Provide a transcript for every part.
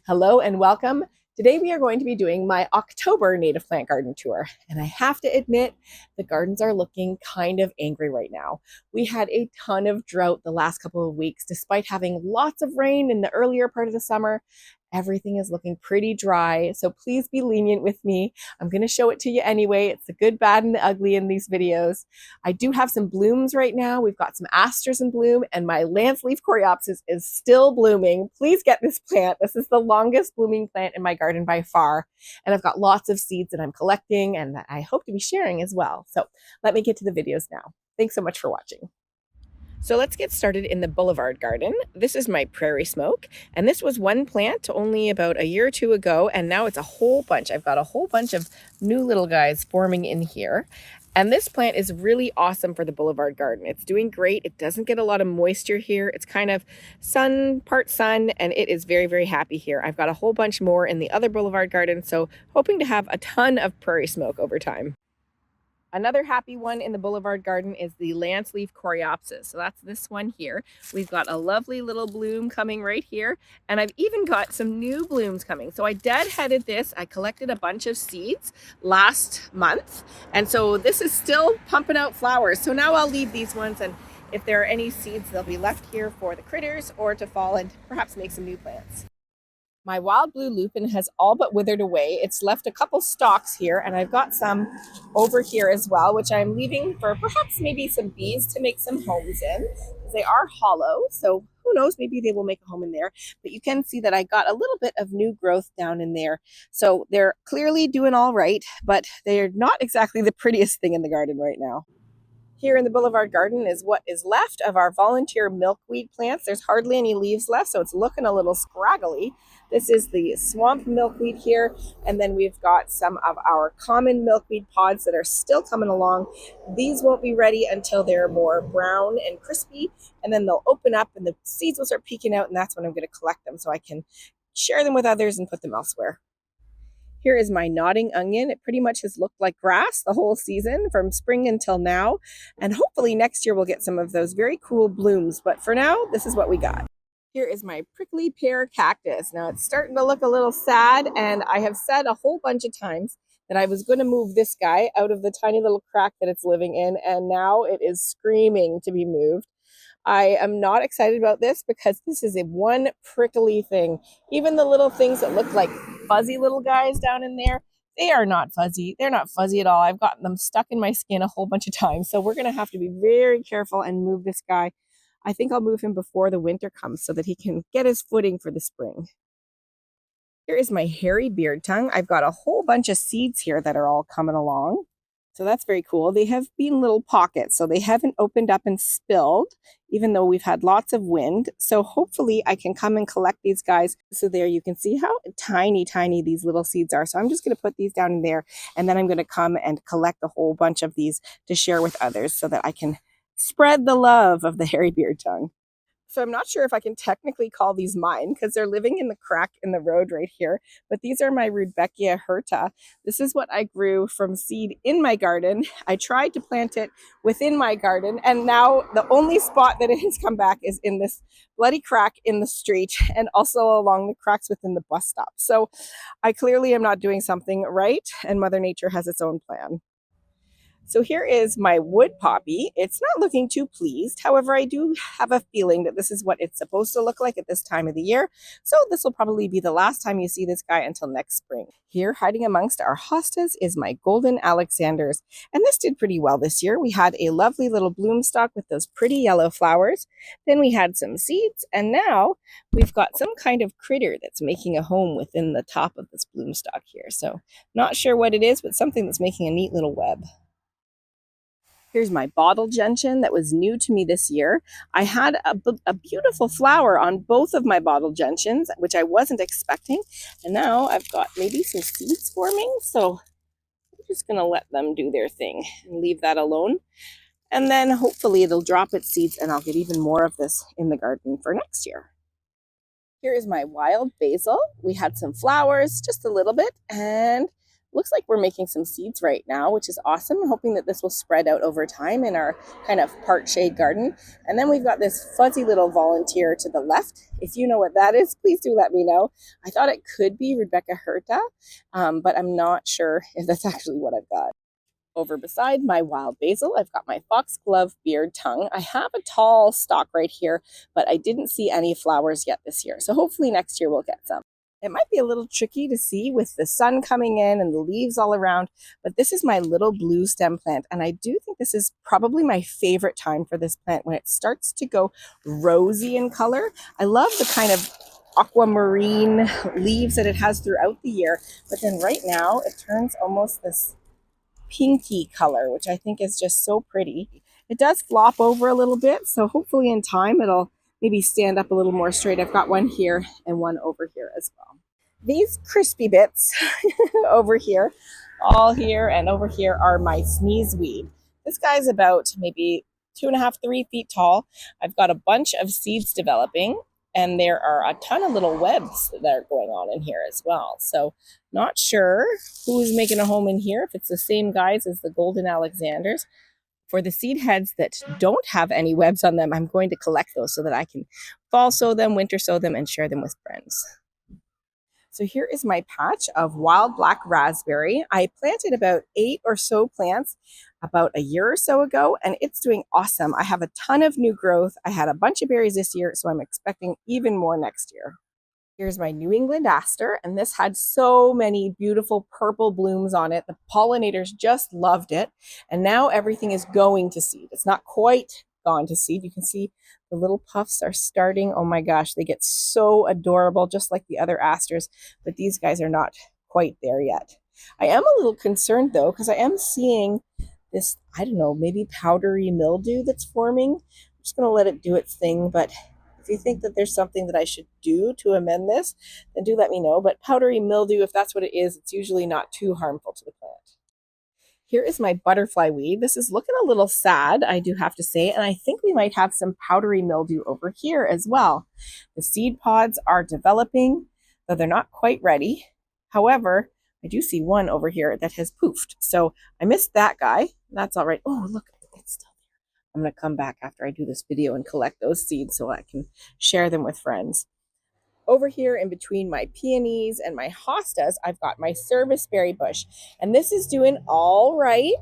Hello and welcome. Today we are going to be doing my October native plant garden tour. And I have to admit, the gardens are looking kind of angry right now. We had a ton of drought the last couple of weeks, despite having lots of rain in the earlier part of the summer. Everything is looking pretty dry, so please be lenient with me. I'm going to show it to you anyway. It's the good, bad, and the ugly in these videos. I do have some blooms right now. We've got some asters in bloom, and my Lanceleaf Coreopsis is still blooming. Please get this plant. This is the longest blooming plant in my garden by far, and I've got lots of seeds that I'm collecting and that I hope to be sharing as well. So let me get to the videos now. Thanks so much for watching. So let's get started in the boulevard garden. This is my Prairie Smoke, and this was one plant only about a year or two ago, and now it's a whole bunch. I've got a whole bunch of new little guys forming in here. And this plant is really awesome for the boulevard garden. It's doing great. It doesn't get a lot of moisture here. It's kind of part sun, and it is very, very happy here. I've got a whole bunch more in the other boulevard garden, so hoping to have a ton of Prairie Smoke over time. Another happy one in the boulevard garden is the Lanceleaf Coreopsis. So that's this one here. We've got a lovely little bloom coming right here, and I've even got some new blooms coming. So I deadheaded this. I collected a bunch of seeds last month, and so this is still pumping out flowers. So now I'll leave these ones, and if there are any seeds, they'll be left here for the critters or to fall and perhaps make some new plants. My wild blue lupin has all but withered away. It's left a couple stalks here, and I've got some over here as well, which I'm leaving for perhaps maybe some bees to make some homes in. They are hollow, so who knows, maybe they will make a home in there. But you can see that I got a little bit of new growth down in there. So they're clearly doing all right, but they're not exactly the prettiest thing in the garden right now. Here in the boulevard garden is what is left of our volunteer milkweed plants. There's hardly any leaves left, so it's looking a little scraggly. This is the swamp milkweed here, and then we've got some of our common milkweed pods that are still coming along. These won't be ready until they're more brown and crispy, and then they'll open up and the seeds will start peeking out, and that's when I'm going to collect them so I can share them with others and put them elsewhere. Here is my nodding onion. It pretty much has looked like grass the whole season from spring until now. And hopefully next year we'll get some of those very cool blooms. But for now, this is what we got. Here is my prickly pear cactus. Now it's starting to look a little sad, and I have said a whole bunch of times that I was going to move this guy out of the tiny little crack that it's living in, and now it is screaming to be moved. I am not excited about this because this is a one prickly thing. Even the little things that look like fuzzy little guys down in there, they are not fuzzy. They're not fuzzy at all. I've gotten them stuck in my skin a whole bunch of times. So we're going to have to be very careful and move this guy. I think I'll move him before the winter comes so that he can get his footing for the spring. Here is my hairy beardtongue. I've got a whole bunch of seeds here that are all coming along. So that's very cool. They have been little pockets, so they haven't opened up and spilled, even though we've had lots of wind. So hopefully I can come and collect these guys. So there you can see how tiny, tiny these little seeds are. So I'm just going to put these down in there, and then I'm going to come and collect a whole bunch of these to share with others so that I can spread the love of the hairy beardtongue. So I'm not sure if I can technically call these mine because they're living in the crack in the road right here. But these are my Rudbeckia hirta. This is what I grew from seed in my garden. I tried to plant it within my garden, and now the only spot that it has come back is in this bloody crack in the street and also along the cracks within the bus stop. So I clearly am not doing something right, and Mother Nature has its own plan. So here is my wood poppy. It's not looking too pleased. However, I do have a feeling that this is what it's supposed to look like at this time of the year. So this will probably be the last time you see this guy until next spring. Here, hiding amongst our hostas, is my golden Alexanders. And this did pretty well this year. We had a lovely little bloom stalk with those pretty yellow flowers. Then we had some seeds, and now we've got some kind of critter that's making a home within the top of this bloom stalk here. So not sure what it is, but something that's making a neat little web. Here's my bottle gentian that was new to me this year. I had a beautiful flower on both of my bottle gentians, which I wasn't expecting. And now I've got maybe some seeds forming. So I'm just going to let them do their thing and leave that alone. And then hopefully it'll drop its seeds and I'll get even more of this in the garden for next year. Here is my wild basil. We had some flowers, just a little bit, and looks like we're making some seeds right now, which is awesome. I'm hoping that this will spread out over time in our kind of part shade garden. And then we've got this fuzzy little volunteer to the left. If you know what that is, please do let me know. I thought it could be Rebecca Herta, but I'm not sure if that's actually what I've got. Over beside my wild basil, I've got my Foxglove Beardtongue. I have a tall stalk right here, but I didn't see any flowers yet this year. So hopefully next year we'll get some. It might be a little tricky to see with the sun coming in and the leaves all around, but this is my little blue stem plant. And I do think this is probably my favorite time for this plant when it starts to go rosy in color. I love the kind of aquamarine leaves that it has throughout the year, but then right now it turns almost this pinky color, which I think is just so pretty. It does flop over a little bit, so hopefully in time it'll maybe stand up a little more straight. I've got one here and one over here as well. These crispy bits over here, all here and over here, are my sneezeweed. This guy's about maybe 2.5, 3 feet tall. I've got a bunch of seeds developing, and there are a ton of little webs that are going on in here as well. So not sure who's making a home in here, if it's the same guys as the Golden Alexanders. For the seed heads that don't have any webs on them, I'm going to collect those so that I can fall sow them, winter sow them, and share them with friends. So here is my patch of wild black raspberry. I planted about 8 or so plants about a year or so ago, and it's doing awesome. I have a ton of new growth. I had a bunch of berries this year, so I'm expecting even more next year. Here's my New England Aster, and this had so many beautiful purple blooms on it. The pollinators just loved it, and now everything is going to seed. It's not quite gone to seed. You can see the little puffs are starting. Oh my gosh, they get so adorable, just like the other asters, but these guys are not quite there yet. I am a little concerned though, because I am seeing this, I don't know, maybe powdery mildew that's forming. I'm just going to let it do its thing, but if you think that there's something that I should do to amend this, then do let me know. But powdery mildew, if that's what it is, it's usually not too harmful to the plant. Here is my butterfly weed. This is looking a little sad, I do have to say, and I think we might have some powdery mildew over here as well. The seed pods are developing, though they're not quite ready. However, I do see one over here that has poofed. So I missed that guy. That's all right. Oh, look, it's still there. I'm going to come back after I do this video and collect those seeds so I can share them with friends. Over here in between my peonies and my hostas, I've got my serviceberry bush, and this is doing all right.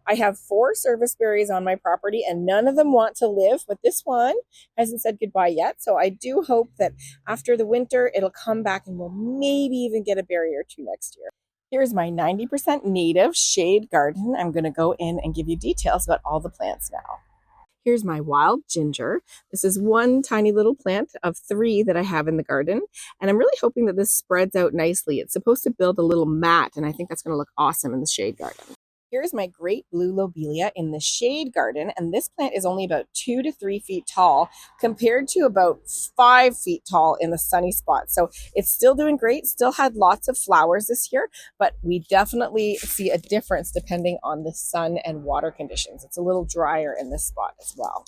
I have 4 serviceberries on my property, and none of them want to live, but this one hasn't said goodbye yet. So I do hope that after the winter, it'll come back and we'll maybe even get a berry or 2 next year. Here's my 90% native shade garden. I'm going to go in and give you details about all the plants now. Here's my wild ginger. This is one tiny little plant of 3 that I have in the garden, and I'm really hoping that this spreads out nicely. It's supposed to build a little mat, and I think that's going to look awesome in the shade garden. Here's my great blue lobelia in the shade garden, and this plant is only about 2 to 3 feet tall compared to about 5 feet tall in the sunny spot. So it's still doing great, still had lots of flowers this year, but we definitely see a difference depending on the sun and water conditions. It's a little drier in this spot as well.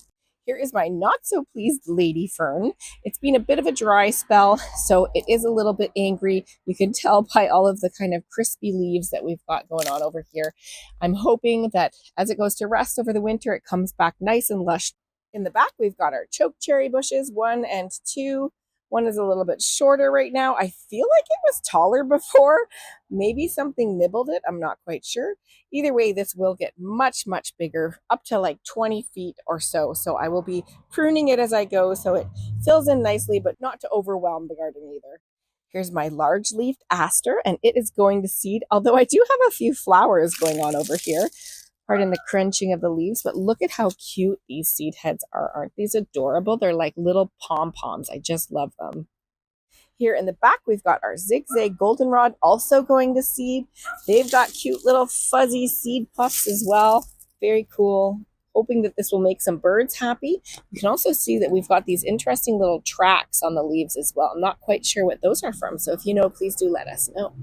Here is my not so pleased lady fern. It's been a bit of a dry spell, so it is a little bit angry. You can tell by all of the kind of crispy leaves that we've got going on over here. I'm hoping that as it goes to rest over the winter, it comes back nice and lush. In the back, we've got our choke cherry bushes, 1 and 2. One is a little bit shorter right now. I feel like it was taller before. Maybe something nibbled it. I'm not quite sure. Either way, this will get much, much bigger, up to like 20 feet or so. So I will be pruning it as I go so it fills in nicely, but not to overwhelm the garden either. Here's my large-leafed aster, and it is going to seed, although I do have a few flowers going on over here. Pardon the crunching of the leaves, but look at how cute these seed heads are. Aren't these adorable? They're like little pom-poms. I just love them. Here in the back, we've got our Zigzag Goldenrod also going to seed. They've got cute little fuzzy seed puffs as well. Very cool. Hoping that this will make some birds happy. You can also see that we've got these interesting little tracks on the leaves as well. I'm not quite sure what those are from, so if you know, please do let us know.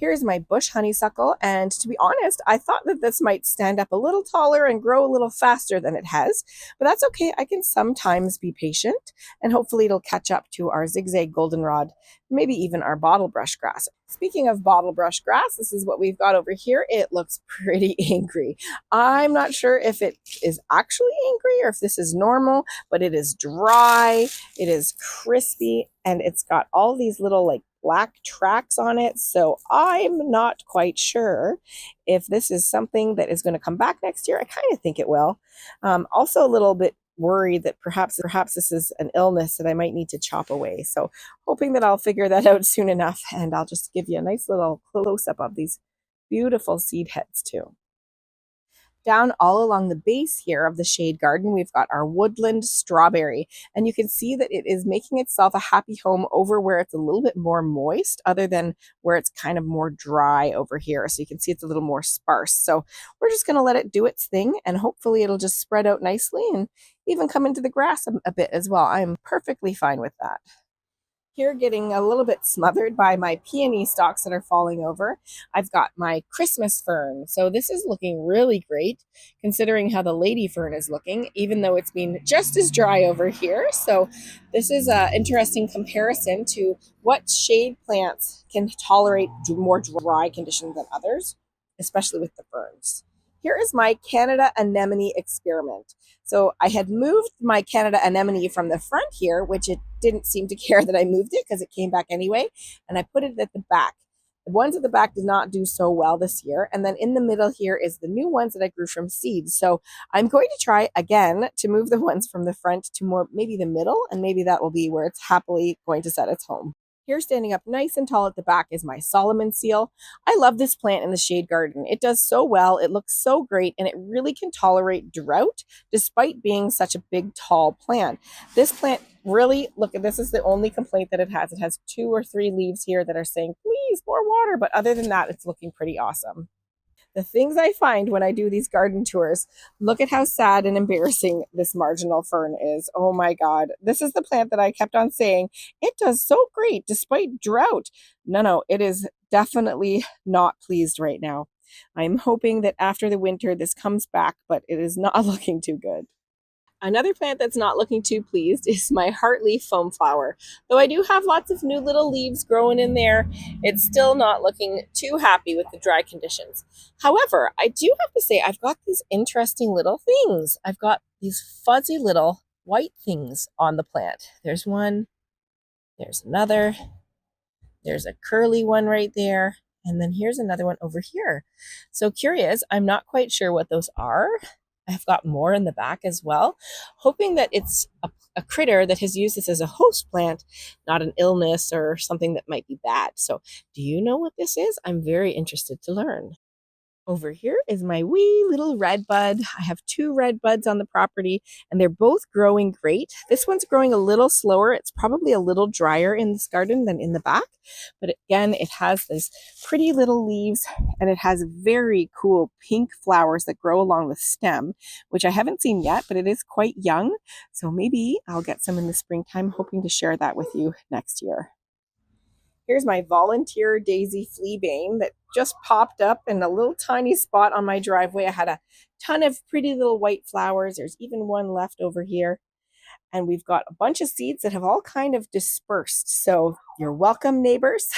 Here's my bush honeysuckle, and to be honest, I thought that this might stand up a little taller and grow a little faster than it has, but that's okay. I can sometimes be patient, and hopefully it'll catch up to our Zigzag Goldenrod, maybe even our Bottlebrush Grass. Speaking of Bottlebrush Grass, this is what we've got over here. It looks pretty angry. I'm not sure if it is actually angry or if this is normal, but it is dry, it is crispy, and it's got all these little like black tracks on it. So I'm not quite sure if this is something that is going to come back next year. I kind of think it will. Also a little bit worried that perhaps this is an illness that I might need to chop away. So hoping that I'll figure that out soon enough, and I'll just give you a nice little close-up of these beautiful seed heads too. Down all along the base here of the shade garden, we've got our Woodland Strawberry, and you can see that it is making itself a happy home over where it's a little bit more moist, other than where it's kind of more dry over here. So you can see it's a little more sparse. So we're just going to let it do its thing, and hopefully it'll just spread out nicely and even come into the grass a bit as well. I'm perfectly fine with that. Here, getting a little bit smothered by my peony stalks that are falling over, I've got my Christmas fern. So this is looking really great considering how the lady fern is looking, even though it's been just as dry over here. So this is an interesting comparison to what shade plants can tolerate more dry conditions than others, especially with the ferns. Here is my Canada anemone experiment. So I had moved my Canada anemone from the front here, which it didn't seem to care that I moved it because it came back anyway, and I put it at the back. The ones at the back did not do so well this year, and then in the middle here is the new ones that I grew from seeds. So I'm going to try again to move the ones from the front to more maybe the middle, and maybe that will be where it's happily going to set its home. Here, standing up nice and tall at the back, is my Solomon seal. I love this plant in the shade garden. It does so well, it looks so great, and it really can tolerate drought despite being such a big, tall plant. This plant really, look, this is the only complaint that it has. It has 2 or 3 leaves here that are saying, please, more water, but other than that, it's looking pretty awesome. The things I find when I do these garden tours, look at how sad and embarrassing this marginal fern is. Oh my God. This is the plant that I kept on saying, it does so great despite drought. No, it is definitely not pleased right now. I'm hoping that after the winter this comes back, but it is not looking too good. Another plant that's not looking too pleased is my heartleaf foamflower. Though I do have lots of new little leaves growing in there, it's still not looking too happy with the dry conditions. However, I do have to say I've got these interesting little things. I've got these fuzzy little white things on the plant. There's one, there's another, there's a curly one right there, and then here's another one over here. So curious, I'm not quite sure what those are. I've got more in the back as well, hoping that it's a critter that has used this as a host plant, not an illness or something that might be bad. So do you know what this is? I'm very interested to learn. Over here is my wee little red bud. I have 2 red buds on the property, and they're both growing great. This one's growing a little slower. It's probably a little drier in this garden than in the back, but again, it has these pretty little leaves, and it has very cool pink flowers that grow along the stem, which I haven't seen yet, but it is quite young. So maybe I'll get some in the springtime, hoping to share that with you next year. Here's my volunteer daisy fleabane that just popped up in a little tiny spot on my driveway. I had a ton of pretty little white flowers. There's even one left over here. And we've got a bunch of seeds that have all kind of dispersed. So you're welcome, neighbors.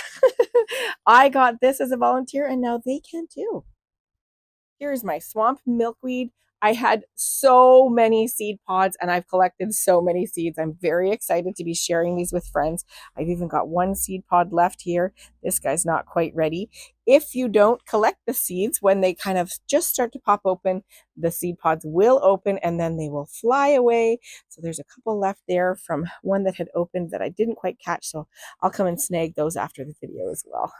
I got this as a volunteer, and now they can too. Here's my swamp milkweed. I had so many seed pods, and I've collected so many seeds. I'm very excited to be sharing these with friends. I've even got 1 seed pod left here. This guy's not quite ready. If you don't collect the seeds when they kind of just start to pop open, the seed pods will open and then they will fly away. So there's a couple left there from one that had opened that I didn't quite catch. So I'll come and snag those after the video as well.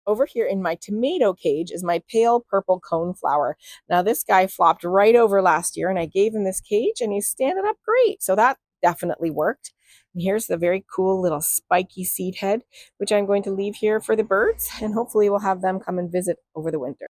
Over here in my tomato cage is my pale purple coneflower. Now this guy flopped right over last year, and I gave him this cage and he's standing up great. So that definitely worked. And here's the very cool little spiky seed head, which I'm going to leave here for the birds, and hopefully we'll have them come and visit over the winter.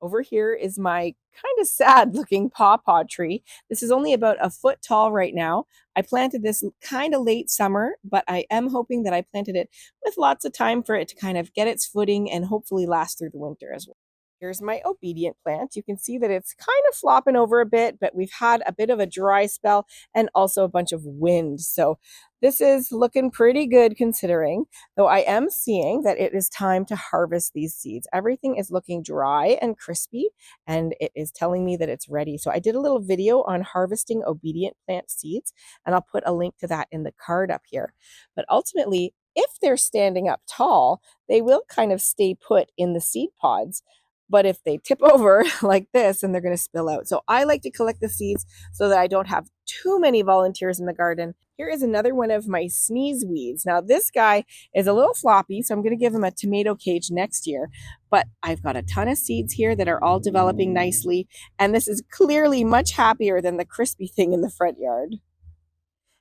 Over here is my kind of sad looking Paw Paw tree. This is only about a foot tall right now. I planted this kind of late summer, but I am hoping that I planted it with lots of time for it to kind of get its footing and hopefully last through the winter as well. Here's my obedient plant. You can see that it's kind of flopping over a bit, but we've had a bit of a dry spell and also a bunch of wind. So this is looking pretty good considering, though I am seeing that it is time to harvest these seeds. Everything is looking dry and crispy, and it is telling me that it's ready. So I did a little video on harvesting obedient plant seeds, and I'll put a link to that in the card up here. But ultimately, if they're standing up tall, they will kind of stay put in the seed pods. But if they tip over like this, then they're going to spill out. So I like to collect the seeds so that I don't have too many volunteers in the garden. Here is another one of my sneeze weeds. Now this guy is a little floppy, so I'm going to give him a tomato cage next year. But I've got a ton of seeds here that are all developing nicely. And this is clearly much happier than the crispy thing in the front yard.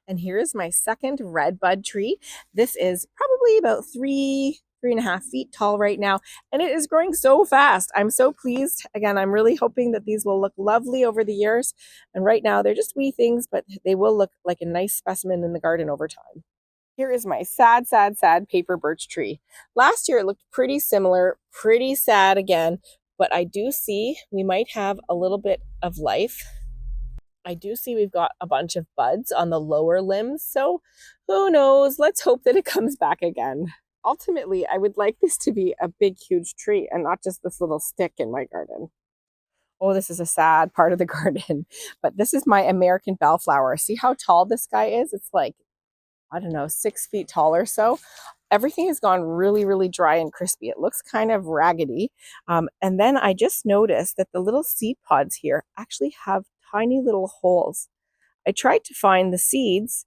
And here is my second red bud tree. This is probably about 3.5 feet tall right now, and it is growing so fast. I'm so pleased. Again, I'm really hoping that these will look lovely over the years. And right now they're just wee things, but they will look like a nice specimen in the garden over time. Here is my sad, sad, sad paper birch tree. Last year it looked pretty similar, pretty sad again, but I do see we might have a little bit of life. I do see we've got a bunch of buds on the lower limbs, so who knows? Let's hope that it comes back again. Ultimately, I would like this to be a big, huge tree and not just this little stick in my garden. Oh, this is a sad part of the garden, but this is my American bellflower. See how tall this guy is? It's like, I don't know, 6 feet tall or so. Everything has gone really, really dry and crispy. It looks kind of raggedy. And then I just noticed that the little seed pods here actually have tiny little holes. I tried to find the seeds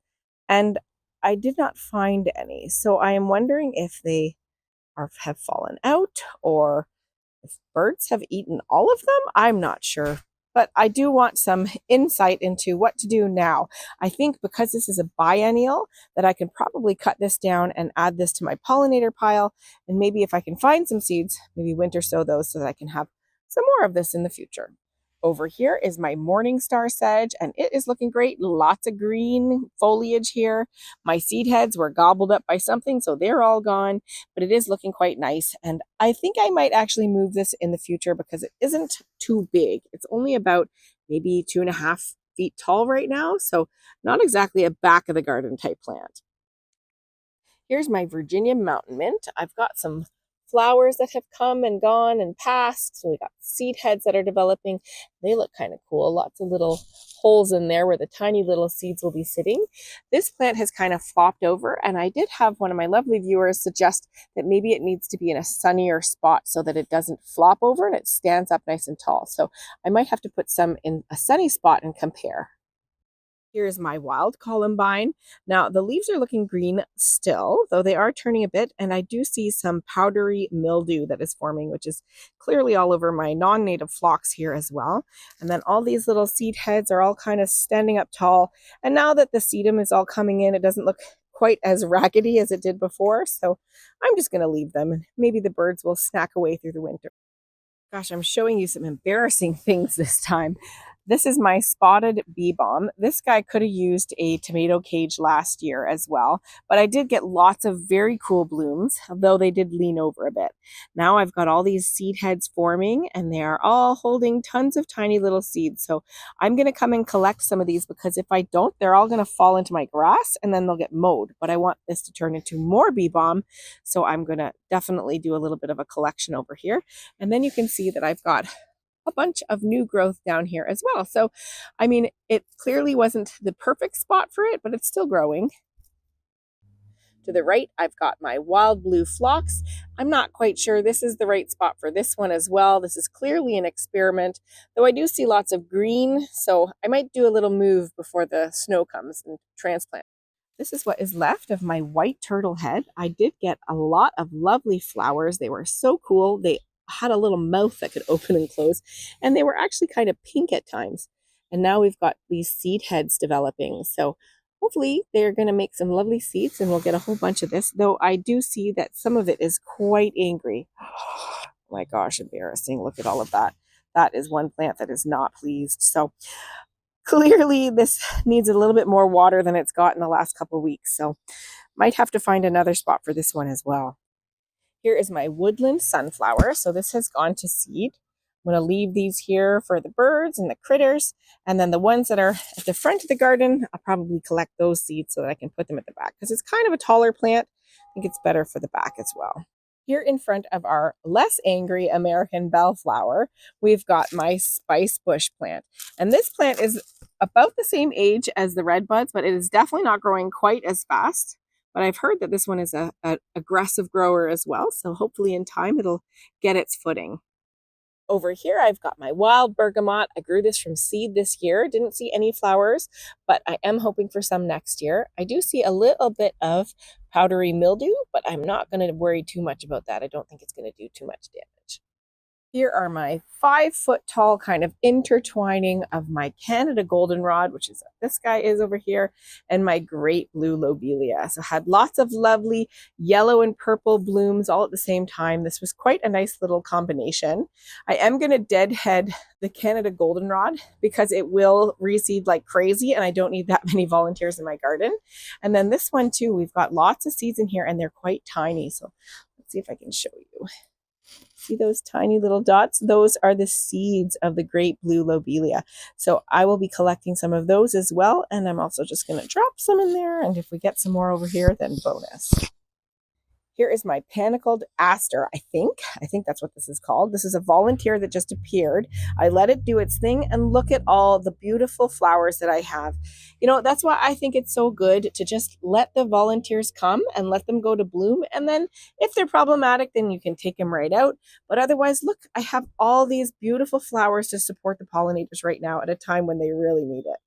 and I did not find any. So I am wondering if they have fallen out or if birds have eaten all of them. I'm not sure. But I do want some insight into what to do now. I think because this is a biennial that I can probably cut this down and add this to my pollinator pile. And maybe if I can find some seeds, maybe winter sow those so that I can have some more of this in the future. Over here is my morning star sedge, and it is looking great. Lots of green foliage here. My seed heads were gobbled up by something, so they're all gone, but it is looking quite nice. And I think I might actually move this in the future because it isn't too big. It's only about maybe 2.5 feet tall right now, so not exactly a back of the garden type plant. Here's my Virginia mountain mint. I've got some flowers that have come and gone and passed. So we got seed heads that are developing. They look kind of cool. Lots of little holes in there where the tiny little seeds will be sitting. This plant has kind of flopped over, and I did have one of my lovely viewers suggest that maybe it needs to be in a sunnier spot so that it doesn't flop over and it stands up nice and tall. So I might have to put some in a sunny spot and compare. Here's my wild columbine. Now the leaves are looking green still, though they are turning a bit, and I do see some powdery mildew that is forming, which is clearly all over my non-native phlox here as well. And then all these little seed heads are all kind of standing up tall. And now that the sedum is all coming in, it doesn't look quite as raggedy as it did before. So I'm just going to leave them, and maybe the birds will snack away through the winter. Gosh, I'm showing you some embarrassing things this time. This is my spotted bee balm. This guy could have used a tomato cage last year as well, but I did get lots of very cool blooms, though they did lean over a bit. Now I've got all these seed heads forming, and they are all holding tons of tiny little seeds. So I'm going to come and collect some of these, because if I don't, they're all going to fall into my grass and then they'll get mowed. But I want this to turn into more bee balm, so I'm going to definitely do a little bit of a collection over here. And then you can see that I've got a bunch of new growth down here as well. So, I mean, it clearly wasn't the perfect spot for it, but it's still growing. To the right, I've got my wild blue phlox. I'm not quite sure this is the right spot for this one as well. This is clearly an experiment, though I do see lots of green, so I might do a little move before the snow comes and transplant. This is what is left of my white turtle head. I did get a lot of lovely flowers. They were so cool. They had a little mouth that could open and close, and they were actually kind of pink at times. And now we've got these seed heads developing. So hopefully they're going to make some lovely seeds and we'll get a whole bunch of this, though I do see that some of it is quite angry. Oh my gosh, embarrassing. Look at all of that. That is one plant that is not pleased. So clearly this needs a little bit more water than it's got in the last couple of weeks. So might have to find another spot for this one as well. Here is my Woodland Sunflower. So this has gone to seed. I'm going to leave these here for the birds and the critters. And then the ones that are at the front of the garden, I'll probably collect those seeds so that I can put them at the back because it's kind of a taller plant. I think it's better for the back as well. Here in front of our less angry American bellflower, we've got my spice bush plant. And this plant is about the same age as the red buds, but it is definitely not growing quite as fast. But I've heard that this one is an aggressive grower as well. So hopefully in time it'll get its footing. Over here, I've got my wild bergamot. I grew this from seed this year. Didn't see any flowers, but I am hoping for some next year. I do see a little bit of powdery mildew, but I'm not going to worry too much about that. I don't think it's going to do too much damage. Here are my 5-foot tall kind of intertwining of my Canada goldenrod, which is what this guy is over here, and my great blue lobelia. So had lots of lovely yellow and purple blooms all at the same time. This was quite a nice little combination. I am going to deadhead the Canada goldenrod because it will reseed like crazy and I don't need that many volunteers in my garden. And then this one too, we've got lots of seeds in here and they're quite tiny. So let's see if I can show you. See those tiny little dots? Those are the seeds of the great blue lobelia. So I will be collecting some of those as well. And I'm also just going to drop some in there. And if we get some more over here, then bonus. Here is my Panicled Aster, I think that's what this is called. This is a volunteer that just appeared. I let it do its thing and look at all the beautiful flowers that I have. You know, that's why I think it's so good to just let the volunteers come and let them go to bloom. And then if they're problematic, then you can take them right out. But otherwise, look, I have all these beautiful flowers to support the pollinators right now at a time when they really need it.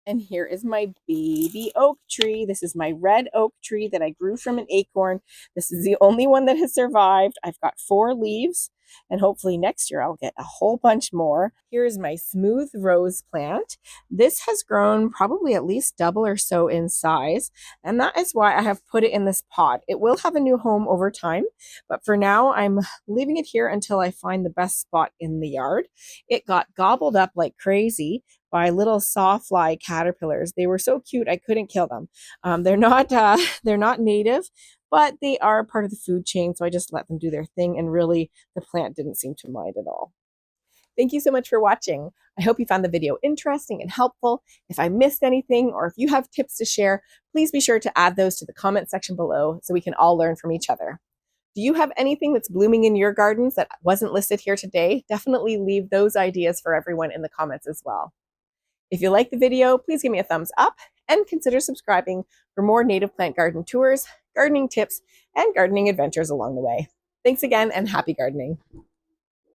And here is my baby oak tree. This is my red oak tree that I grew from an acorn. This is the only one that has survived. I've got 4 leaves and hopefully next year I'll get a whole bunch more. Here is my smooth rose plant. This has grown probably at least double or so in size. And that is why I have put it in this pot. It will have a new home over time, but for now I'm leaving it here until I find the best spot in the yard. It got gobbled up like crazy by little sawfly caterpillars. They were so cute, I couldn't kill them. They're not native, but they are part of the food chain, so I just let them do their thing, and really the plant didn't seem to mind at all. Thank you so much for watching. I hope you found the video interesting and helpful. If I missed anything or if you have tips to share, please be sure to add those to the comment section below so we can all learn from each other. Do you have anything that's blooming in your gardens that wasn't listed here today? Definitely leave those ideas for everyone in the comments as well. If you like the video, please give me a thumbs up and consider subscribing for more native plant garden tours, gardening tips, and gardening adventures along the way. Thanks again and happy gardening.